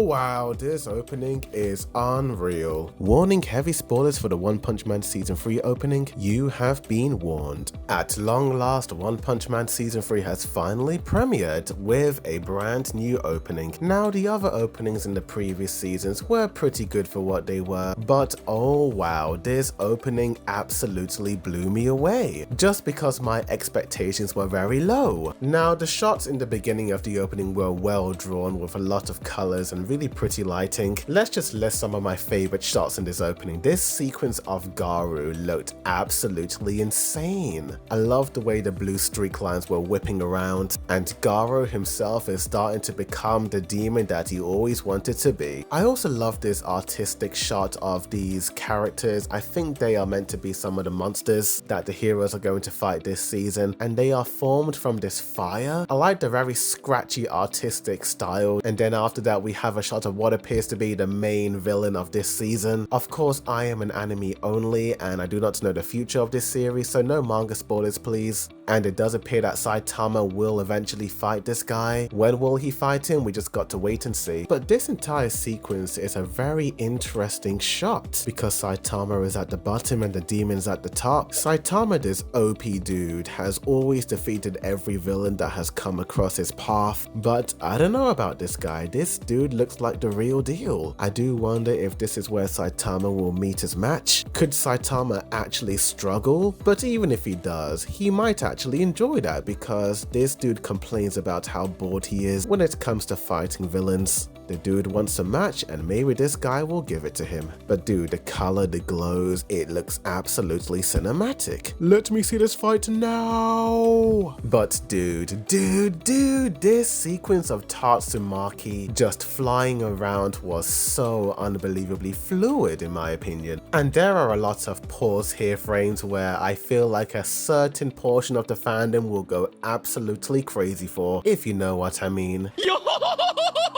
wow, this opening is unreal. Warning, heavy spoilers for the One Punch Man Season 3 opening. You have been warned. At long last, One Punch Man Season 3 has finally premiered with a brand new opening. Now, the other openings in the previous seasons were pretty good for what they were, but oh wow, this opening absolutely blew me away, just because my expectations were very low. Now, the shots in the beginning of the opening were well drawn with a lot of colors and really pretty lighting. Let's just list some of my favorite shots in this opening. This sequence of Garou looked absolutely insane. I loved the way the blue streak lines were whipping around, and Garou himself is starting to become the demon that he always wanted to be. I also love this artistic shot of these characters. I think they are meant to be some of the monsters that the heroes are going to fight this season, and they are formed from this fire. I like the very scratchy artistic style, and then after that we have a shot of what appears to be the main villain of this season. Of course, I am an anime only and I do not know the future of this series, so no manga spoilers please. And it does appear that Saitama will eventually fight this guy. When will he fight him? We just got to wait and see. But this entire sequence is a very interesting shot because Saitama is at the bottom and the demon's at the top. Saitama, this OP dude, has always defeated every villain that has come across his path, but I don't know about this guy. This dude looks like the real deal. I do wonder if this is where Saitama will meet his match. Could Saitama actually struggle? But even if he does, he might actually enjoy that because this dude complains about how bored he is when it comes to fighting villains. The dude wants a match and maybe this guy will give it to him. But dude, the color, the glows, it looks absolutely cinematic. Let me see this fight now! But dude, this sequence of Tatsumaki just flying around was so unbelievably fluid in my opinion. And there are a lot of pause here frames where I feel like a certain portion of the fandom will go absolutely crazy for, if you know what I mean.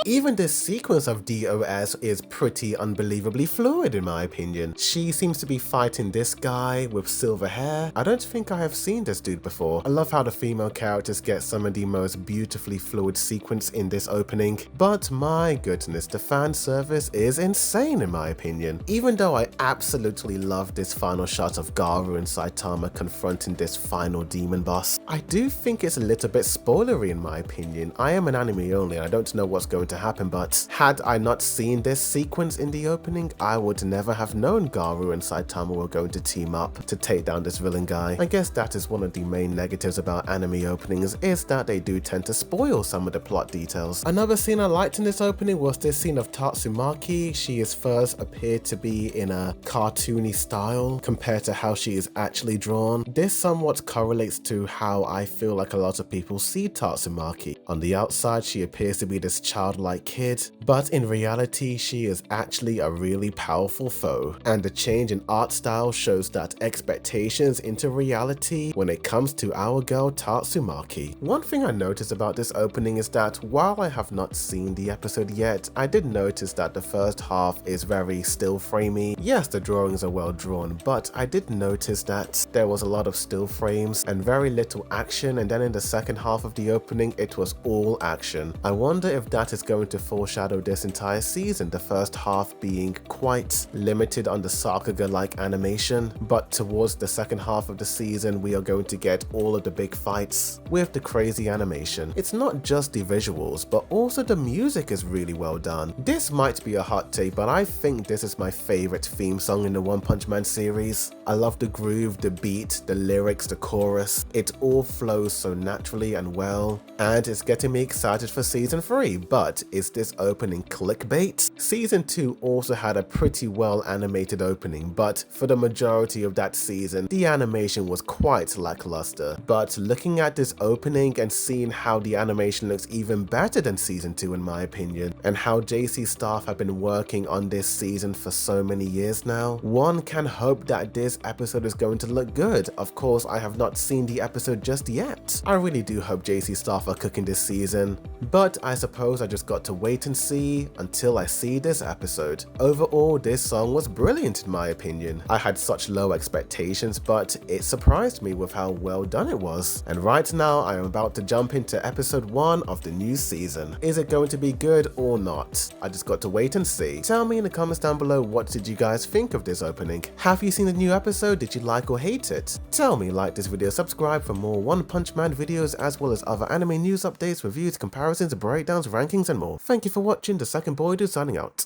Even this sequence of DOS is pretty unbelievably fluid in my opinion. She seems to be fighting this guy with silver hair. I don't think I have seen this dude before. I love how the female characters get some of the most beautifully fluid sequence in this opening. But my goodness, the fan service is insane in my opinion. Even though I absolutely love this final shot of Garou and Saitama confronting this final demon boss, I do think it's a little bit spoilery in my opinion. I am an anime only and I don't know what's going to happen, but had I not seen this sequence in the opening, I would never have known Garou and Saitama were going to team up to take down this villain guy. I guess that is one of the main negatives about anime openings, is that they do tend to spoil some of the plot details. Another scene I liked in this opening was this scene of Tatsumaki. She is first appeared to be in a cartoony style compared to how she is actually drawn. This somewhat correlates to how I feel like a lot of people see Tatsumaki. On the outside, she appears to be this childlike kid, but in reality she is actually a really powerful foe, and the change in art style shows that expectations into reality when it comes to our girl Tatsumaki. One thing I noticed about this opening is that while I have not seen the episode yet, I did notice that the first half is very still framey. Yes, the drawings are well drawn, but I did notice that there was a lot of still frames and very little action, and then in the second half of the opening it was all action. I wonder if that is going to foreshadow this entire season, the first half being quite limited on the Sakuga-like animation, but towards the second half of the season we are going to get all of the big fights with the crazy animation. It's not just the visuals, but also the music is really well done. This might be a hot take, but I think this is my favorite theme song in the One Punch Man series. I love the groove, the beat, the lyrics, the chorus. It all flows so naturally and well, and it's getting me excited for season 3. But is this opening clickbait? Season 2 also had a pretty well animated opening, but for the majority of that season, the animation was quite lackluster. But looking at this opening and seeing how the animation looks even better than season 2 in my opinion, and how JC staff have been working on this season for so many years now, one can hope that this episode is going to look good. Of course, I have not seen the episode just yet. I really do hope JC staff are cooking this season, but I suppose I just got to wait and see until I see this episode. Overall, this song was brilliant in my opinion. I had such low expectations, but it surprised me with how well done it was. And right now, I am about to jump into episode 1 of the new season. Is it going to be good or not? I just got to wait and see. Tell me in the comments down below, what did you guys think of this opening? Have you seen the new episode? Did you like or hate it? Tell me, like this video, subscribe for more One Punch Man videos as well as other anime news updates, reviews, comparisons, breakdowns, rankings and more. Thank you for watching. The Second Boy Dude signing out.